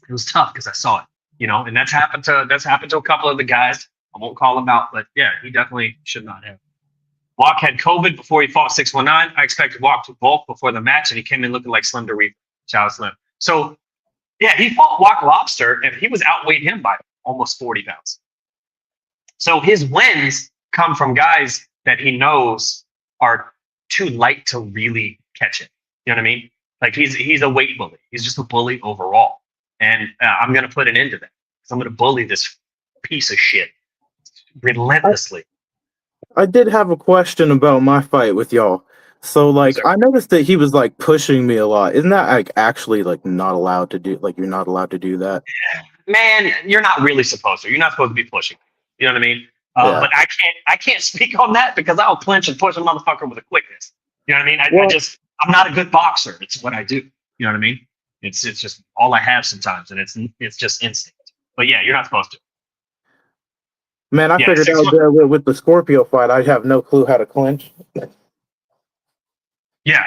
It was tough because I saw it. And that's happened to a couple of the guys. I won't call him out, but yeah, he definitely should not have. Walk had COVID before he fought 619. I expected Walk to bulk before the match, and he came in looking like Slim to Reaper. Shout out Slim. So yeah, he fought Walk Lobster, and he was outweighed him by almost 40 pounds. So his wins come from guys that he knows are too light to really catch it. You know what I mean? Like he's a weight bully. He's just a bully overall. And I'm going to put an end to that. Because I'm going to bully this piece of shit relentlessly. I did have a question about my fight with y'all. So like I noticed that he was like pushing me a lot. Isn't that like actually like not allowed to do? Like you're not allowed to do that? Man, you're not really supposed to. You're not supposed to be pushing. You know what I mean? But I can't speak on that because I'll clinch and push a motherfucker with a quickness. You know what I mean? I'm not a good boxer. It's what I do. You know what I mean? It's just all I have sometimes, and it's just instinct. But yeah, you're not supposed to. Man, I figured out that with the Scorpio fight, I have no clue how to clinch. Yeah.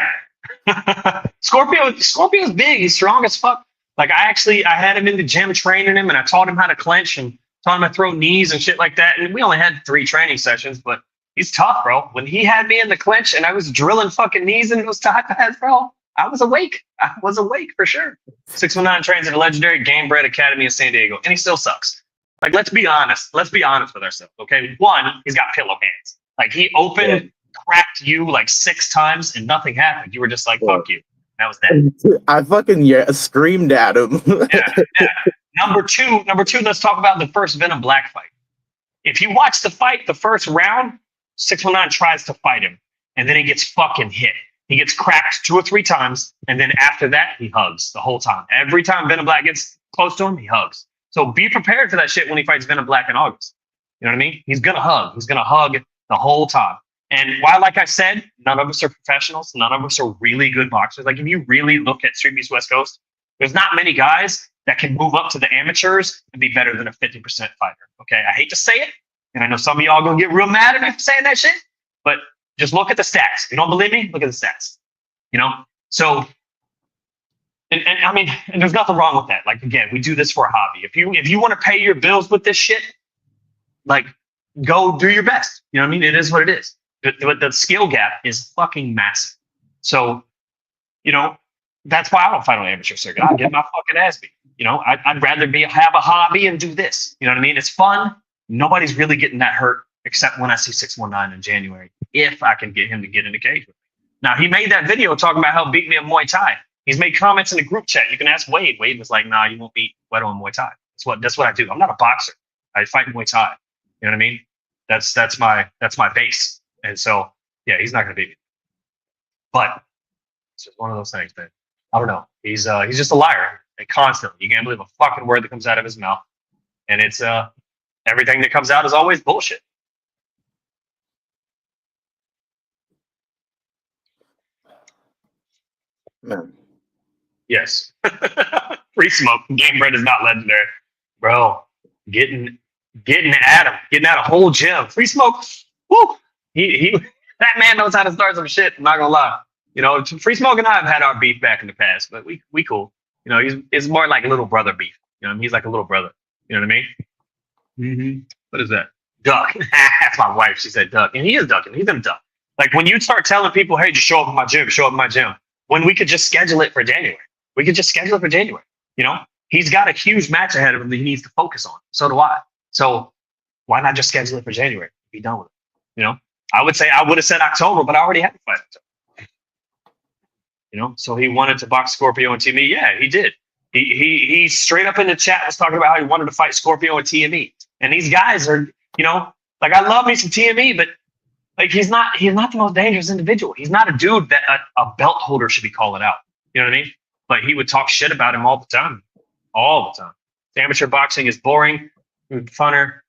Scorpio's big. He's strong as fuck. Like I had him in the gym training him, and I taught him how to clinch and taught him how to throw knees and shit like that. And we only had 3 training sessions, but he's tough, bro. When he had me in the clinch and I was drilling fucking knees in those tie pads, bro, I was awake. I was awake for sure. 619 trains at the legendary Game Bred Academy in San Diego, and he still sucks. Like, let's be honest. Let's be honest with ourselves, okay? One, he's got pillow hands. Like he opened cracked you like 6 times and nothing happened. You were just like, fuck you. That was that. I fucking screamed at him. Yeah. Number two, let's talk about the first Venom Black fight. If you watch the fight, the first round, 619 tries to fight him, and then he gets fucking hit. He gets cracked 2 or 3 times, and then after that, he hugs the whole time. Every time Venom Black gets close to him, he hugs. So be prepared for that shit when he fights Venom Black in August. You know what I mean? He's gonna hug. He's gonna hug the whole time. And while, like I said, none of us are professionals, none of us are really good boxers. Like if you really look at Street Beast West Coast, there's not many guys that can move up to the amateurs and be better than a 50% fighter. Okay, I hate to say it, and I know some of y'all gonna get real mad at me for saying that shit, but just look at the stats. If you don't believe me, look at the stats. You know? So, and I mean, and there's nothing wrong with that. Like again, we do this for a hobby. If you want to pay your bills with this shit, like go do your best. You know what I mean? It is what it is. The skill gap is fucking massive. So, you know, that's why I don't fight on the amateur circuit. I get my fucking ass beat. You know, I'd rather have a hobby and do this. You know what I mean? It's fun. Nobody's really getting that hurt except when I see 619 in January, if I can get him to get in the cage with me. Now, he made that video talking about how beat me in Muay Thai. He's made comments in the group chat. You can ask Wade. Wade was like, nah, you won't beat Wero in Muay Thai. That's what I do. I'm not a boxer. I fight Muay Thai. You know what I mean? That's my base. And so, yeah, he's not going to beat me. But it's just one of those things, man. I don't know. He's just a liar. And constantly. You can't believe a fucking word that comes out of his mouth. And it's everything that comes out is always bullshit. Man. Yes. Free smoke. Game bread is not legendary. Bro, getting at him. Getting at a whole gym. Free smoke. Woo! He that man knows how to start some shit. I'm not gonna lie. You know, Free Smoke and I have had our beef back in the past, but we cool. You know, it's more like a little brother beef. You know, he's like a little brother. You know what I mean? Mm-hmm. What is that? Duck. That's my wife. She said duck, and he is ducking. He's gonna duck. Like when you start telling people, hey, just show up at my gym. Show up at my gym. When we could just schedule it for January. We could just schedule it for January. You know, he's got a huge match ahead of him that he needs to focus on. So do I. So why not just schedule it for January? Be done with it. You know. I would have said October, but I already had to fight October. You know, so he wanted to box Scorpio and TME. Yeah, he did. He straight up in the chat was talking about how he wanted to fight Scorpio and TME. And these guys are, you know, like I love me some TME, but like he's not the most dangerous individual. He's not a dude that a belt holder should be calling out. You know what I mean? But he would talk shit about him all the time. All the time. Amateur boxing is boring. Funner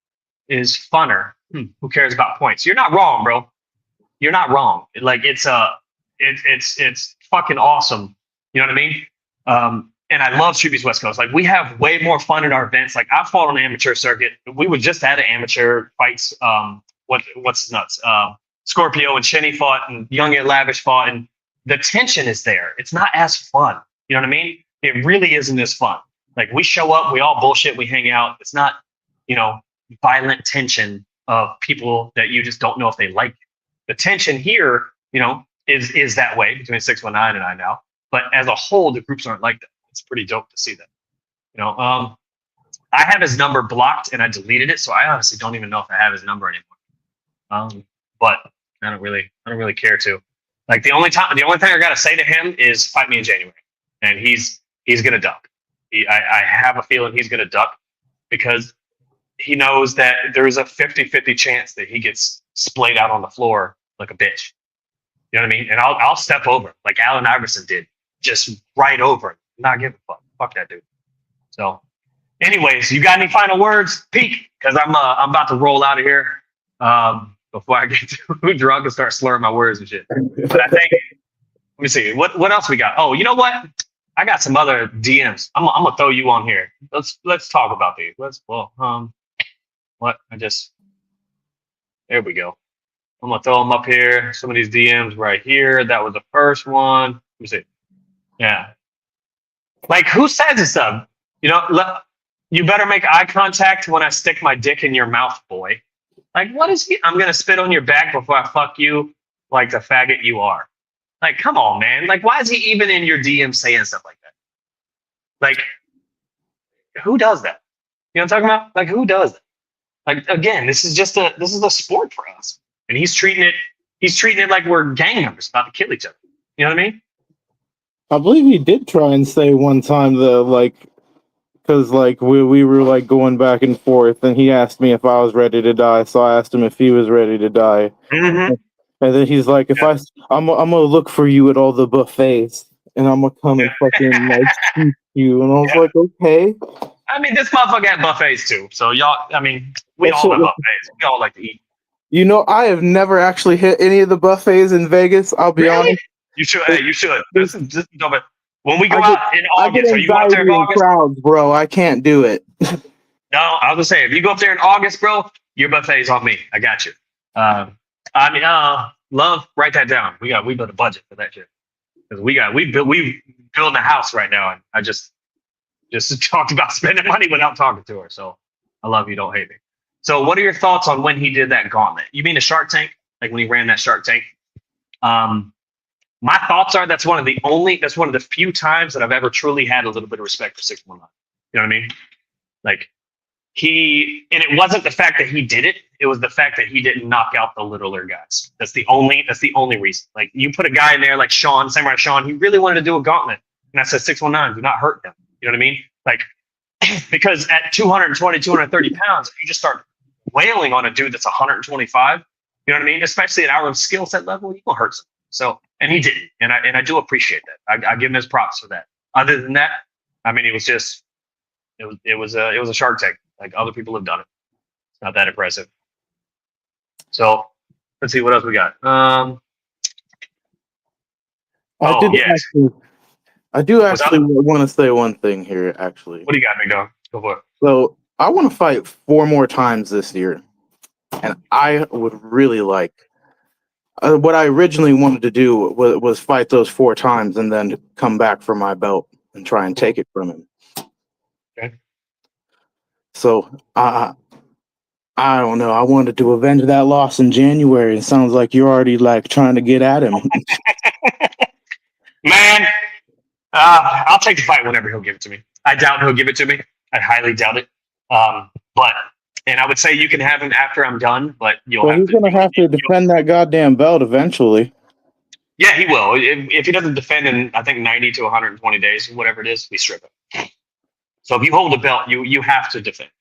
is funner. Who cares about points? You're not wrong, bro. You're not wrong. Like it's fucking awesome. You know what I mean? And I love Street Beast West Coast. Like we have way more fun at our events. Like I've fought on the amateur circuit. We would just had an amateur fights. What's his nuts? Scorpio and Shenny fought, and Young and Lavish fought, and the tension is there. It's not as fun. You know what I mean? It really isn't as fun. Like we show up, we all bullshit, we hang out. It's not, you know, violent tension of people that you just don't know if they like you. The tension here, you know, is that way between 619 and I now. But as a whole, the groups aren't like that. It's pretty dope to see that. You know, I have his number blocked and I deleted it, so I honestly don't even know if I have his number anymore. But I don't really care to. Like the only thing I gotta say to him is fight me in January, and he's gonna duck. I have a feeling he's gonna duck because he knows that there's a 50-50 chance that he gets splayed out on the floor like a bitch. You know what I mean? And I'll step over like Allen Iverson did, just right over him. Not give a fuck. Fuck that dude. So, anyways, you got any final words, Peak? Because I'm about to roll out of here before I get too drunk and start slurring my words and shit. But I think, let me see, what else we got? Oh, you know what? I got some other DMs. I'm gonna throw you on here. Let's talk about these. There we go. I'm gonna throw them up here. Some of these DMs right here. That was the first one. Let me see. Yeah. Like who says this stuff? You know, you better make eye contact when I stick my dick in your mouth, boy. Like what is he? I'm gonna spit on your back before I fuck you like the faggot you are. Like, come on, man. Like, why is he even in your DM saying stuff like that? Like, who does that? You know what I'm talking about? Like, who does that? Like, again, this is a sport for us. And he's treating it he's treating it like we're gang members about to kill each other. You know what I mean? I believe he did try and say one time that like, because like we were like going back and forth, and he asked me if I was ready to die, so I asked him if he was ready to die, Mm-hmm. and then he's like, I'm gonna look for you at all the buffets, and I'm gonna come and fucking like shoot you, and I was like, okay. I mean, this motherfucker had buffets too. So y'all, I mean, we That's all have what- buffets. We all like to eat. You know, I have never actually hit any of the buffets in Vegas. I'll be honest. You should. Hey, you should. This is just dope. When we go I get- out in I get August, are you going up there in anxiety in August? crowds, bro. I can't do it. No, I was gonna say if you go up there in August, bro, your buffet's on me. I got you. I mean, love, write that down. We built a budget for that shit because we building a house right now, and I just talked about spending money without talking to her. So I love you, don't hate me. So what are your thoughts on when he did that gauntlet? You mean the Shark Tank, like when he ran that Shark Tank? My thoughts are that's one of the few times that I've ever truly had a little bit of respect for 619. You know what I mean? Like and it wasn't the fact that he did it, it was the fact that he didn't knock out the littler guys. That's the only reason. Like you put a guy in there like Samurai Sean, he really wanted to do a gauntlet. And I said 619, do not hurt him. You know what I mean? Like because at 220, 230 pounds, if you just start wailing on a dude that's 125, you know what I mean? Especially at our skill set level, you will hurt someone. So, and he didn't, and I do appreciate that. I give him his props for that. Other than that, I mean, it was a Shark Tank. Like other people have done it. It's not that impressive. So let's see what else we got. I do actually want to say one thing here. Actually, what do you got, big dog? Go for it. So I want to fight 4 more times this year, and I would really like. What I originally wanted to do was fight those 4 times and then come back for my belt and try and take it from him. Okay. So I don't know. I wanted to avenge that loss in January. It sounds like you're already like trying to get at him. Man, I'll take the fight whenever he'll give it to me. I doubt he'll give it to me. I highly doubt it. And I would say you can have him after I'm done, but he's going to have to defend that goddamn belt eventually. Yeah, he will. If he doesn't defend in, I think, 90 to 120 days, whatever it is, we strip him. So if you hold a belt, you have to defend.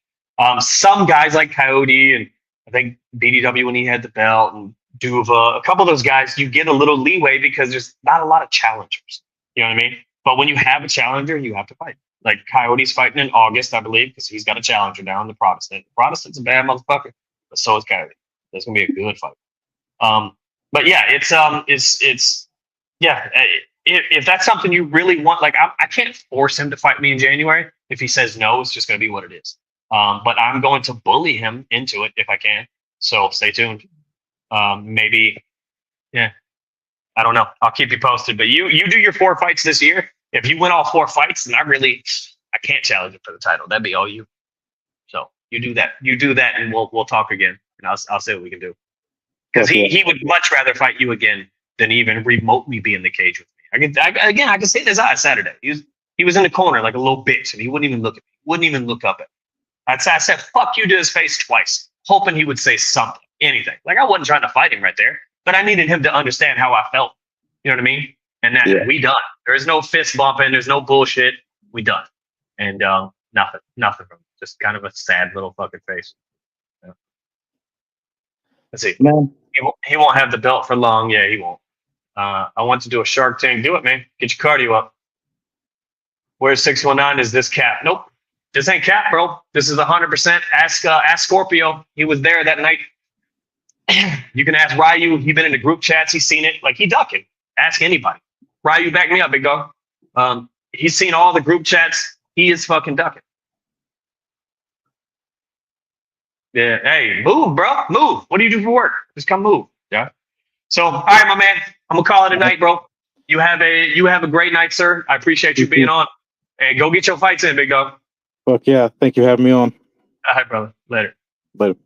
Some guys like Coyote and I think BDW when he had the belt and Duva, a couple of those guys, you get a little leeway because there's not a lot of challengers. You know what I mean? But when you have a challenger, you have to fight. Like Coyote's fighting in August, I believe, because he's got a challenger down, the Protestant. The Protestant's a bad motherfucker, but so is Coyote. That's gonna be a good fight. But yeah, if that's something you really want, like I can't force him to fight me in January. If he says no, it's just gonna be what it is. But I'm going to bully him into it if I can. So stay tuned. Maybe, yeah. I don't know. I'll keep you posted. But you do your 4 fights this year. If you win all 4 fights, then I can't challenge you for the title. That'd be all you. So you do that. You do that, and we'll talk again, and I'll see what we can do. Because he would much rather fight you again than even remotely be in the cage with me. I can see his eyes Saturday. He was in the corner like a little bitch, and he wouldn't even look at me. Wouldn't even look up at me. I said, "Fuck you" to his face twice, hoping he would say something, anything. Like I wasn't trying to fight him right there, but I needed him to understand how I felt. You know what I mean? And that we done. There's no fist bumping. There's no bullshit. We done. And nothing from him. Just kind of a sad little fucking face. Yeah. Let's see. Man. He won't have the belt for long. Yeah, he won't. I want to do a Shark Tank. Do it, man. Get your cardio up. Where's 619? Is this Cap? Nope. This ain't Cap, bro. This is 100%. Ask Scorpio. He was there that night. You can ask Ryu. He's been in the group chats. He's seen it. Like he ducking. Ask anybody. Ryu, back me up, big dog. He's seen all the group chats. He is fucking ducking. Yeah. Hey, move, bro. Move. What do you do for work? Just come move. Yeah. So, all right, my man. I'm gonna call it a night, bro. You have a great night, sir. I appreciate you being on. Hey, go get your fights in, big dog. Fuck yeah. Thank you for having me on. All right, brother. Later. Later.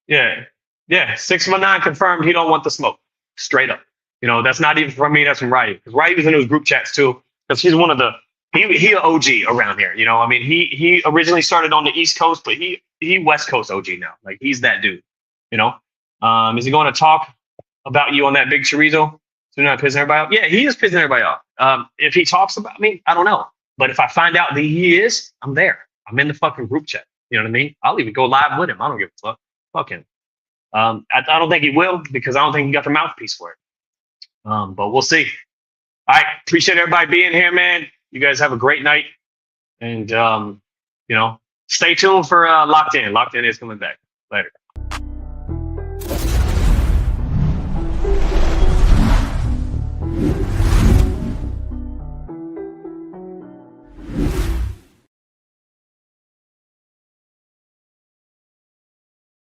Yeah. 619 confirmed he don't want the smoke. Straight up. You know, that's not even from me, that's from Ryu. Because Ryu was in those group chats too. Because he's one of the he an OG around here. You know, I mean, he originally started on the East Coast, but he he West Coast OG now. Like he's that dude. You know, is he going to talk about you on that big chorizo? So you're not pissing everybody off? Yeah, he is pissing everybody off. If he talks about me, I don't know. But if I find out that he is, I'm there. I'm in the fucking group chat. You know what I mean? I'll even go live with him. I don't give a fuck. Fuck him. I don't think he will because I don't think he got the mouthpiece for it. But we'll see. All right. Appreciate everybody being here, man. You guys have a great night. And, you know, stay tuned for Locked In. Locked In is coming back. Later.